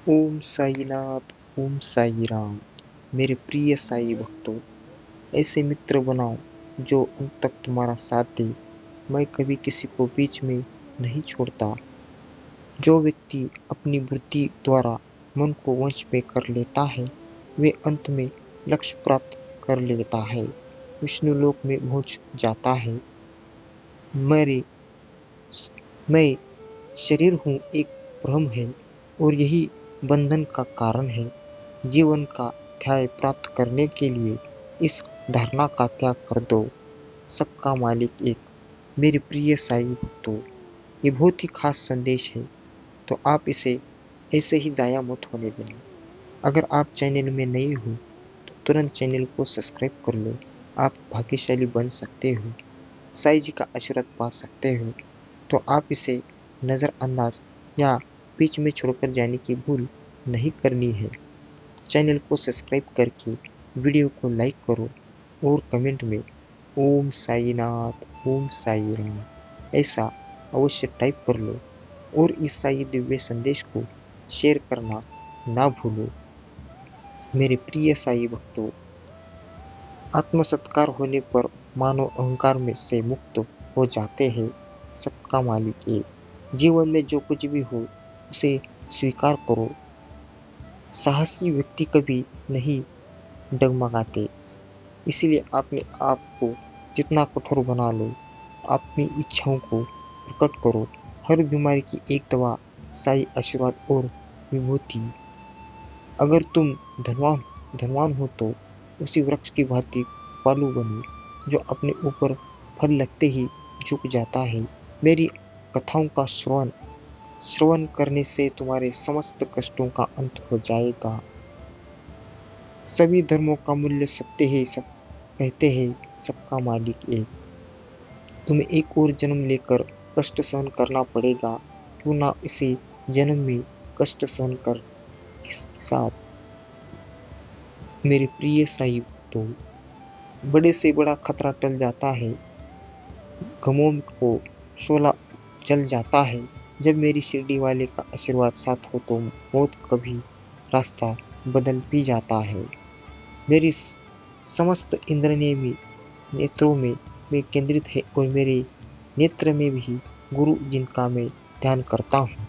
ओम साईनाथ, ओम साई राम। मेरे प्रिय साई भक्तों, ऐसे मित्र बनाओ जो अंत तक तुम्हारा साथ दे। मैं कभी किसी को बीच में नहीं छोड़ता। जो व्यक्ति अपनी बुद्धि द्वारा मन को वश में कर लेता है, वे अंत में लक्ष्य प्राप्त कर लेता है, विष्णु लोक में पहुंच जाता है। मेरे मैं शरीर हूँ एक भ्रम है और यही बंधन का कारण है। जीवन का ध्याय प्राप्त करने के लिए इस धारणा का त्याग कर दो। सबका मालिक एक। मेरे प्रिय साई भक्तों, ये बहुत ही खास संदेश है, तो आप इसे ऐसे ही जाया मत होने देना। अगर आप चैनल में नए हो तो तुरंत चैनल को सब्सक्राइब कर लो। आप भाग्यशाली बन सकते हो, साई जी का आशीर्वाद पा सकते हो। तो आप इसे नज़रअंदाज या बीच में छोड़कर जाने की भूल नहीं करनी है। चैनल को सब्सक्राइब करके वीडियो को लाइक करो और कमेंट में ओम साईनाथ, ओम साई राम ऐसा अवश्य टाइप कर लो और इस साई दिव्य संदेश को शेयर करना ना भूलो। मेरे प्रिय साई भक्तों, आत्मसत्कार होने पर मानव अहंकार में से मुक्त हो जाते हैं। सबका मालिक एक। जीवन में जो कुछ भी हो उसे स्वीकार करो। साहसी व्यक्ति कभी नहीं डगमगाते। इसलिए अपने आप को जितना कठोर बना लो, अपनी इच्छाओं को प्रकट करो। हर बीमारी की एक दवा साई आशीर्वाद और विभूति। अगर तुम धनवान धनवान हो तो उसी वृक्ष की भांति पालू बनो जो अपने ऊपर फल लगते ही झुक जाता है। मेरी कथाओं का श्रवण करने से तुम्हारे समस्त कष्टों का अंत हो जाएगा। सभी धर्मों का मूल्य सत्य है। सब कहते हैं सबका मालिक एक। तुम्हें एक और जन्म लेकर कष्ट सहन करना पड़ेगा, क्यों ना इसी जन्म में कष्ट सहन कर के साथ। मेरे प्रिय साई भक्तों, बड़े से बड़ा खतरा टल जाता है, गमों को शोला जल जाता है। जब मेरी शिरडी वाले का आशीर्वाद साथ हो तो मौत कभी रास्ता बदल भी जाता है। मेरी समस्त इंद्रियों में नेत्रों में मैं केंद्रित है और मेरे नेत्र में भी गुरु जिनका मैं ध्यान करता हूँ।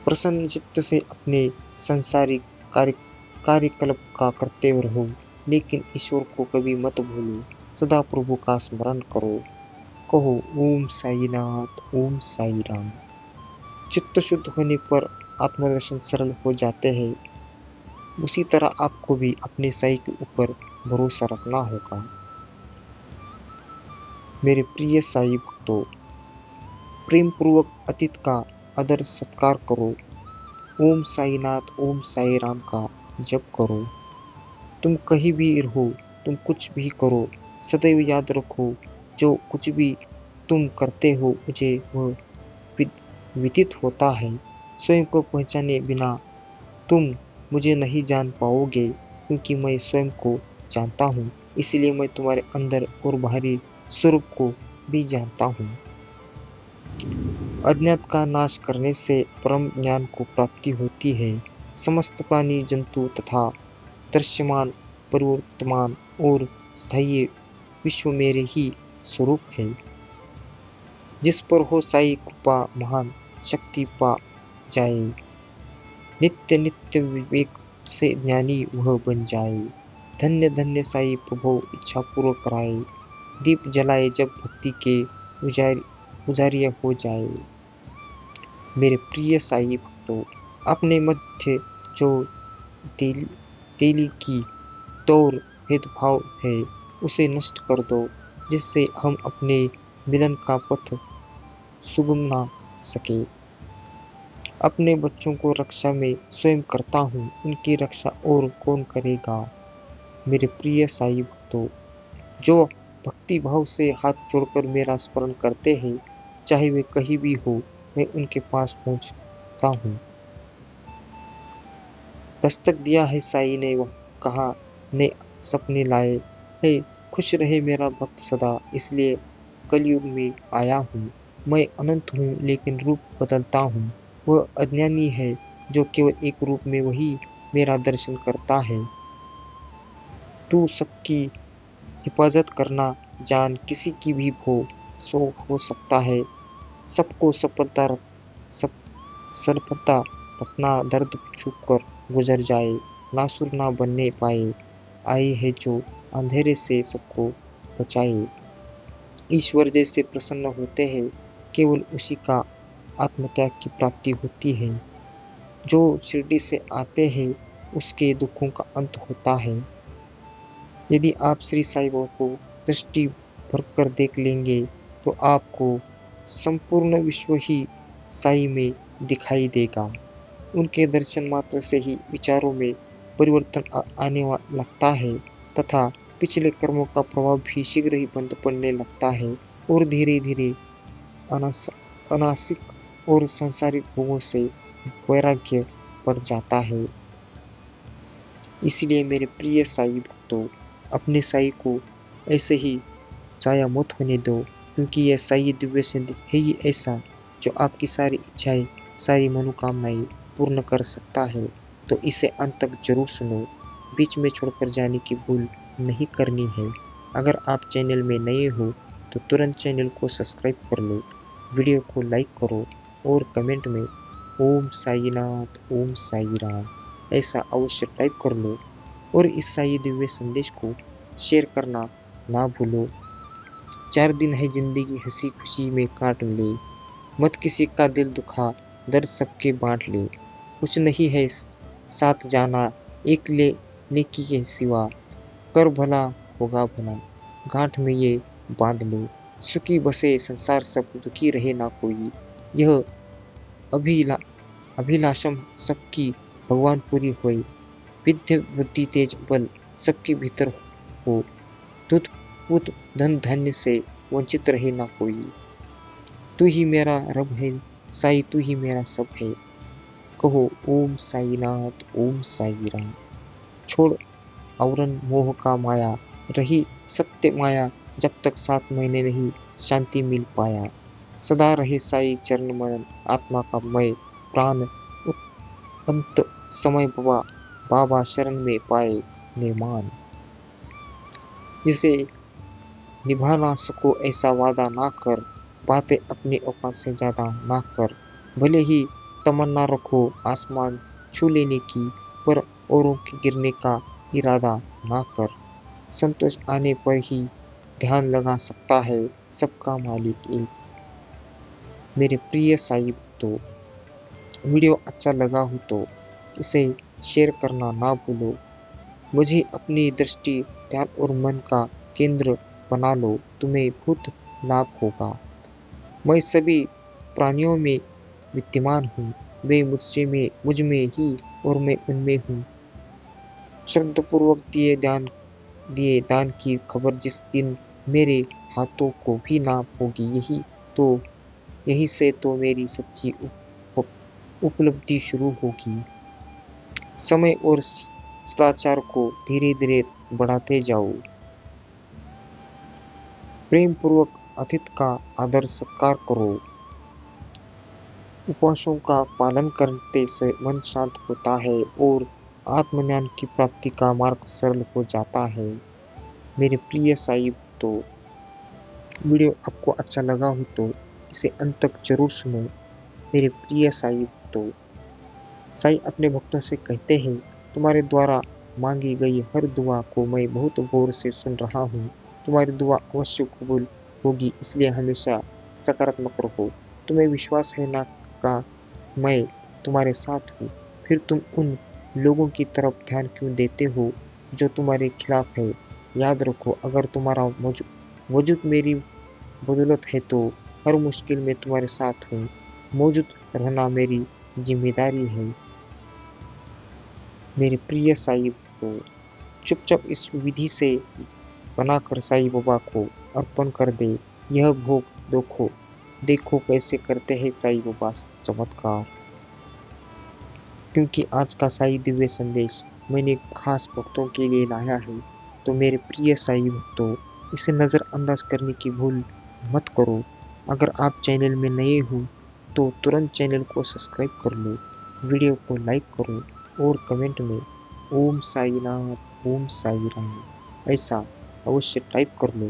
प्रसन्न चित्त से अपने संसारिक कार्यकलाप का करते रहो, लेकिन ईश्वर को कभी मत भूलो। सदा प्रभु का स्मरण करो। कहो ओम साईनाथ, ओम साई राम। चित्त शुद्ध होने पर आत्मदर्शन सरल हो जाते हैं। उसी तरह आपको भी अपने साई के ऊपर भरोसा रखना होगा। मेरे प्रिय साई भक्तों, प्रेम पूर्वक अतीत का आदर सत्कार करो। ओम साईनाथ, ओम साई राम का जप करो। तुम कहीं भी रहो, तुम कुछ भी करो, सदैव याद रखो जो कुछ भी तुम करते हो मुझे वह विदित होता है। स्वयं को पहचाने बिना तुम मुझे नहीं जान पाओगे, क्योंकि मैं स्वयं को जानता हूँ। इसलिए मैं तुम्हारे अंदर और बाहरी स्वरूप को भी जानता हूँ। अज्ञात का नाश करने से परम ज्ञान को प्राप्ति होती है। समस्त प्राणी जंतु तथा दृश्यमान, परिवर्तमान और स्थायी विश्व मेरे ही स्वरूप है। जिस पर हो साई कृपा महान शक्ति पा जाए। नित्य नित्य विवेक से ज्ञानी वह बन जाए। धन्य धन्य साई प्रभु इच्छा पूर्ण कराए। दीप जलाए जब भक्ति के उजारिया हो जाए। मेरे प्रिय साई भक्तों, अपने मध्य जो तेली की तौर भेदभाव है उसे नष्ट कर दो, जिससे हम अपने मिलन का पथ सुगम ना सके। अपने बच्चों को रक्षा में स्वयं करता हूँ, उनकी रक्षा और कौन करेगा। मेरे प्रिय साई भक्तों, जो भक्ति भाव से हाथ जोड़कर मेरा स्मरण करते हैं, चाहे वे कहीं भी हो, मैं उनके पास पहुंचता हूँ। दस्तक दिया है साई ने, वह कहा ने सपने लाए है। खुश रहे मेरा भक्त सदा, इसलिए कलयुग में आया हूँ। मैं अनंत हूँ लेकिन रूप बदलता हूँ। वह अज्ञानी है जो केवल एक रूप में वही मेरा दर्शन करता है। तू सबकी हिफाजत करना जान, किसी की भी सो हो सकता है। सबको सब सफलता अपना दर्द छुप कर गुजर जाए, नासुर ना बनने पाए। आई है जो अंधेरे से सबको बचाए। ईश्वर जैसे प्रसन्न होते हैं, केवल उसी का आत्मत्याग की प्राप्ति होती है। जो शिरडी से आते हैं, उसके दुखों का अंत होता है। यदि आप श्री साईं बाबा को दृष्टि भरकर देख लेंगे, तो आपको संपूर्ण विश्व ही साई में दिखाई देगा। उनके दर्शन मात्र से ही विचारों में परिवर्तन आने लगता है तथा पिछले कर्मों का प्रभाव भी शीघ्र ही बंद पड़ने लगता है और धीरे धीरे अनासिक और सांसारिक भोगों से वैराग्य बढ़ जाता है। इसलिए मेरे प्रिय साई भक्तों, अपने साई को ऐसे ही जाया मत होने दो, क्योंकि यह साई दिव्य संदेश है ही ऐसा जो आपकी सारी इच्छाएं, सारी मनोकामनाएं पूर्ण कर सकता है। तो इसे अंत तक जरूर सुनो। बीच में छोड़कर जाने की भूल नहीं करनी है। अगर आप चैनल में नए हो तो तुरंत चैनल को सब्सक्राइब कर लो, वीडियो को लाइक करो और कमेंट में ओम साईनाथ, ओम साई राम ऐसा अवश्य टाइप कर लो और इस साई दिव्य संदेश को शेयर करना ना भूलो। 4 दिन है जिंदगी, हंसी खुशी में काट ले, मत किसी का दिल दुखा, दर्द सबके बांट ले। कुछ नहीं है साथ जाना, एक ले नेकी के सिवा, कर भला होगा भला, गांठ में ये बांध ले। सुखी बसे संसार सब, दुखी रहे ना कोई, यह अभिला अभिलाषम सबकी भगवान पूरी होई। विद्या बुद्धि तेज बल सबके भीतर हो, दूध पुत धन धान्य से वंचित रहे ना कोई। तू ही मेरा रब है साई, तू ही मेरा सब है। कहो ओम साईनाथ, ओम साई राम। छोड़ आवरण मोह का माया, रही सत्य माया, जब तक 7 महीने नहीं शांति मिल पाया। सदा रहे साई चरण मन, आत्मा का मय प्राण अंत समय बाबा, बाबा शरण में पाए निर्माण। जिसे निभा ना सको ऐसा वादा ना कर, बातें अपनी औकात से ज्यादा ना कर। भले ही तमन्ना रखो आसमान छू लेने की, पर औरों के गिरने का इरादा ना कर। संतोष आने पर ही ध्यान लगा सकता है सबका मालिक एक। मेरे प्रिय साई भक्तों, वीडियो अच्छा लगा हो तो इसे शेयर करना ना भूलो। मुझे अपनी दृष्टि, ध्यान और मन का केंद्र बना लो, तुम्हें बहुत लाभ होगा। मैं सभी प्राणियों में विद्यमान हूँ, वे मुझ में ही और मैं उनमें हूँ। श्रद्धापूर्वक दिए दान की खबर जिस दिन मेरे हाथों को भी ना होगी, यही से तो मेरी सच्ची उपलब्धि शुरू होगी। समय और सदाचार को धीरे धीरे बढ़ाते जाओ। प्रेम पूर्वक अतिथि का आदर सत्कार करो। उपवासों का पालन करने से मन शांत होता है और आत्मज्ञान की प्राप्ति का मार्ग सरल हो जाता है। मेरे प्रिय साई भक्तों, वीडियो आपको अच्छा लगा हो तो इसे अंत तक जरूर सुनो। मेरे प्रिय साई भक्तों, साई अपने भक्तों से कहते हैं, तुम्हारे द्वारा मांगी गई हर दुआ को मैं बहुत गौर से सुन रहा हूँ। तुम्हारी दुआ अवश्य कबूल होगी, इसलिए हमेशा सकारात्मक रहो। तुम्हें विश्वास है ना का मैं तुम्हारे साथ हूँ, फिर तुम उन लोगों की तरफ ध्यान क्यों देते हो जो तुम्हारे खिलाफ है। याद रखो, अगर तुम्हारा वजूद मेरी बदौलत है तो हर मुश्किल में तुम्हारे साथ हूँ। मौजूद रहना मेरी जिम्मेदारी है। मेरे प्रिय साई को चुपचाप इस विधि से बनाकर साई बाबा को अर्पण कर दे। यह भोग देखो कैसे करते हैं साई बाबा चमत्कार। क्योंकि आज का साई दिव्य संदेश मैंने खास भक्तों के लिए लाया है, तो मेरे प्रिय साई भक्तों, इसे नज़रअंदाज करने की भूल मत करो। अगर आप चैनल में नए हो तो तुरंत चैनल को सब्सक्राइब कर लो, वीडियो को लाइक करो और कमेंट में ओम साईनाथ ओम साई राम ऐसा अवश्य टाइप कर लो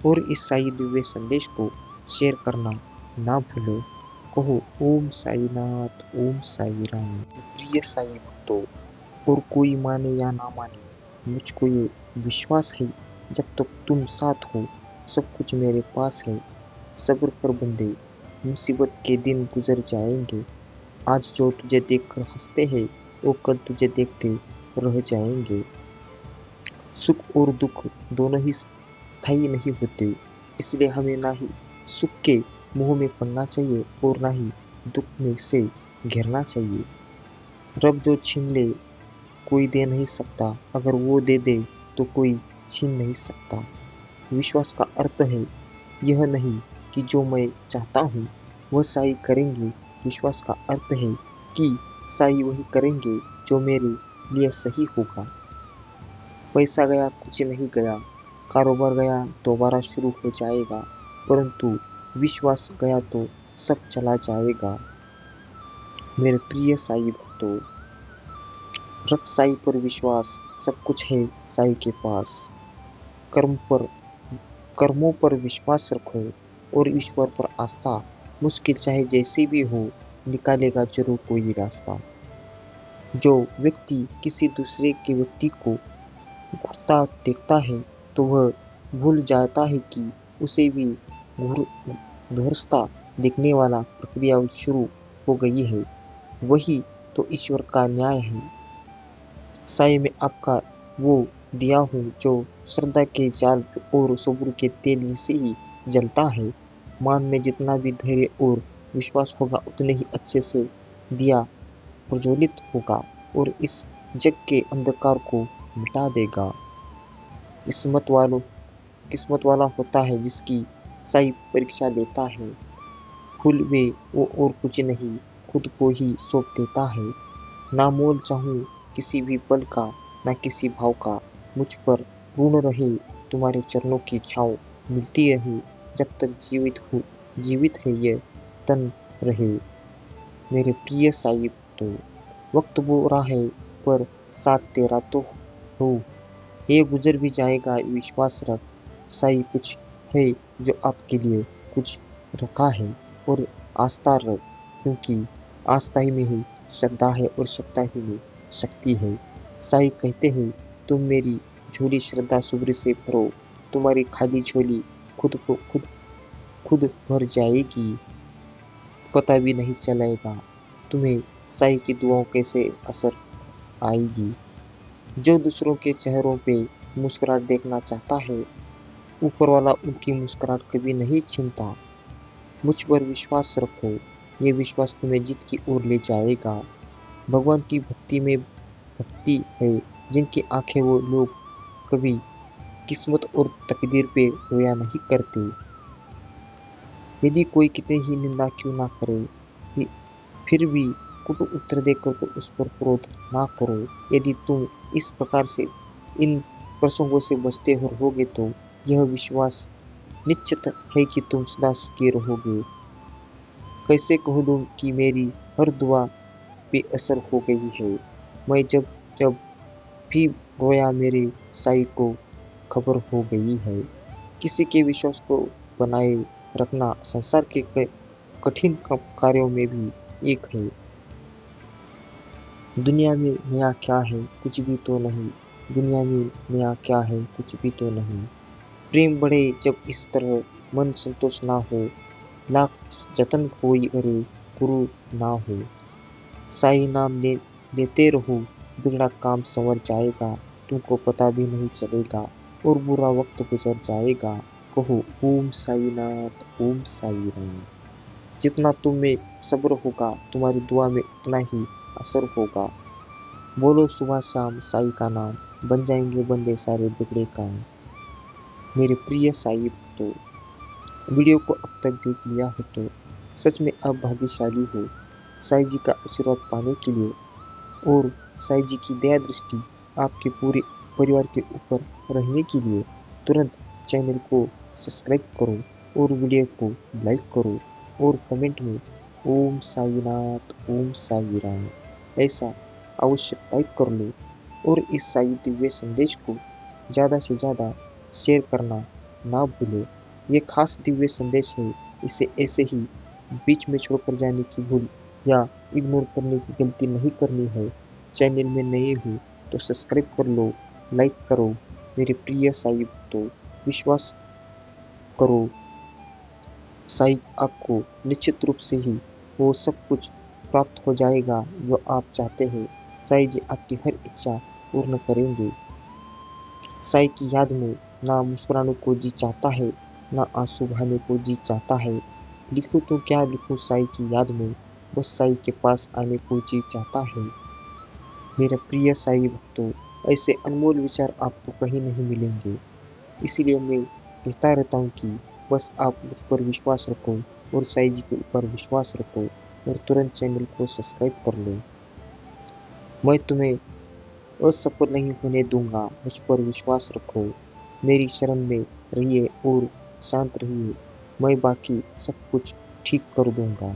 और इस साई दिव्य संदेश को शेयर करना ना भूलो। कहो ओम साईनाथ ओम साई राम। प्रिय साई भक्तों, और कोई माने या ना माने, मुझको ये विश्वास है जब तक तुम साथ हो सब कुछ मेरे पास है। सब्र कर बंदे, मुसीबत के दिन गुजर जाएंगे। आज जो तुझे देखकर हंसते हैं वो कल तुझे देखते रह जाएंगे। सुख और दुख दोनों ही स्थायी नहीं होते, इसलिए हमें ना ही सुख के मुंह में पड़ना चाहिए और ना ही दुख में से घिरना चाहिए। रब जो छीन ले कोई दे नहीं सकता, अगर वो दे दे तो कोई छीन नहीं सकता। विश्वास का अर्थ है यह नहीं कि जो मैं चाहता हूँ वह साई करेंगे। विश्वास का अर्थ है कि साई वही करेंगे जो मेरे लिए सही होगा। पैसा गया कुछ नहीं गया, कारोबार गया दोबारा शुरू हो जाएगा, परंतु विश्वास गया तो सब चला जाएगा। मेरे प्रिय साई भक्तों, रख साई पर विश्वास, सब कुछ है साई के पास। कर्म पर कर्मों पर विश्वास रखो और ईश्वर पर आस्था। मुश्किल चाहे जैसी भी हो, निकालेगा जरूर कोई रास्ता। जो व्यक्ति किसी दूसरे के व्यक्ति को घुरता देखता है तो वह भूल जाता है कि उसे भी घुरता देखने वाला प्रक्रिया शुरू हो गई है। वही तो ईश्वर का न्याय है। साई में आपका वो दिया हूँ जो श्रद्धा के जाल और सब्र के तेल जैसे ही जलता है। मान में जितना भी धैर्य और विश्वास होगा उतने ही अच्छे से दिया प्रज्वलित होगा और इस जग के अंधकार को मिटा देगा। किस्मत वालों किस्मत वाला होता है जिसकी साई परीक्षा लेता है। फूल वे वो और कुछ नहीं, खुद को ही सौंप देता है। ना मोल चाहूँ किसी भी पल का, ना किसी भाव का, मुझ पर ऋण रहे तुम्हारे चरणों की छाँव मिलती रहे। जब तक जीवित है ये तन रहे। मेरे प्रिय साई तो वक्त बुरा है पर साथ तेरा तो हो। ये गुजर भी जाएगा विश्वास रख। साई कुछ है जो आपके लिए कुछ रखा है और आस्था रख, क्योंकि आस्था ही में ही श्रद्धा है और श्रद्धा ही में शक्ति है। साई कहते हैं तुम मेरी झोली श्रद्धा सुब्र से भरो, तुम्हारी खाली झोली खुद भर जाएगी। पता भी नहीं चलेगा तुम्हें साई की दुआओं कैसे असर आएगी। जो दूसरों के चेहरों पे मुस्कुराहट देखना चाहता है, ऊपर वाला उनकी मुस्कुराहट कभी नहीं छीनता। मुझ पर विश्वास रखो, ये विश्वास तुम्हें जीत की ओर ले जाएगा। भगवान की भक्ति में भक्ति है जिनकी आंखें वो लोग कभी किस्मत और तकदीर पे रोया नहीं करते। यदि कोई कितनी ही निंदा क्यों ना करे, फिर भी कुट उत्तर देकर तो उस पर क्रोध ना करो। यदि तुम इस प्रकार से इन प्रसंगों से बचते रहोगे तो यह विश्वास निश्चित है कि तुम सदा सुखी रहोगे। कैसे कह दूं कि मेरी हर दुआ पे असर हो गई है। मैं जब जब भी रोया मेरे साई को खबर हो गई है। किसी के विश्वास को बनाए रखना संसार के कठिन कार्यों में भी एक है। दुनिया में नया क्या है कुछ भी तो नहीं, दुनिया में नया क्या है कुछ भी तो नहीं। प्रेम बढ़े जब इस तरह मन संतोष ना हो, लाख जतन कोई करे गुरु ना हो। साई नाम लेते रहो, बिगड़ा काम संवर जाएगा, तुमको पता भी नहीं चलेगा और बुरा वक्त गुजर जाएगा। कहो ओम साईनाथ ओम साई राम। जितना तुम में सब्र होगा तुम्हारी दुआ में उतना ही असर होगा। बोलो सुबह शाम साई का नाम, बन जाएंगे बंदे सारे बिगड़े काम। मेरे प्रिय साई तो वीडियो को अब तक देख लिया हो तो सच में आप भाग्यशाली हो। साई जी का आशीर्वाद पाने के लिए और साई जी की दया दृष्टि आपके पूरे परिवार के ऊपर रहने के लिए तुरंत चैनल को सब्सक्राइब करो और वीडियो को लाइक करो और कमेंट में ओम साईनाथ ओम साई राम ऐसा अवश्य टाइप कर लो और इस साई दिव्य संदेश को ज़्यादा से ज़्यादा शेयर करना ना भूलो। ये खास दिव्य संदेश है, इसे ऐसे ही बीच में छोड़कर जाने की भूल या इग्नोर करने की गलती नहीं करनी है। चैनल में नए हो तो सब्सक्राइब कर लो, लाइक करो। मेरे प्रिय साई भक्तों, विश्वास करो, साई आपको निश्चित रूप से ही वो सब कुछ प्राप्त हो जाएगा जो आप चाहते हैं। साई जी आपकी हर इच्छा पूर्ण करेंगे। साई की याद में ना मुस्कुराने को जी चाहता है, ना आंसू बहाने को जी चाहता है। लिखूं तो क्या लिखूं साई की याद में, बस साई के पास आने को जी चाहता है। मेरे प्रिय साई भक्तों, ऐसे अनमोल विचार आपको कहीं नहीं मिलेंगे। इसीलिए मैं कहता रहता हूँ कि बस आप मुझ पर विश्वास रखो और साई जी के ऊपर विश्वास रखो और तुरंत चैनल को सब्सक्राइब कर लो। मैं तुम्हें असफल नहीं होने दूंगा, मुझ पर विश्वास रखो। मेरी शरण में रहिए और शांत रहिए, मैं बाकी सब कुछ ठीक कर दूंगा।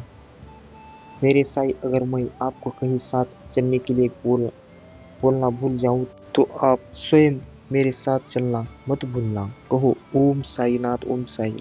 मेरे साई, अगर मैं आपको कहीं साथ चलने के लिए बोलना भूल जाऊं तो आप स्वयं मेरे साथ चलना मत भूलना। कहो ओम साईनाथ, ओम साईनाथ।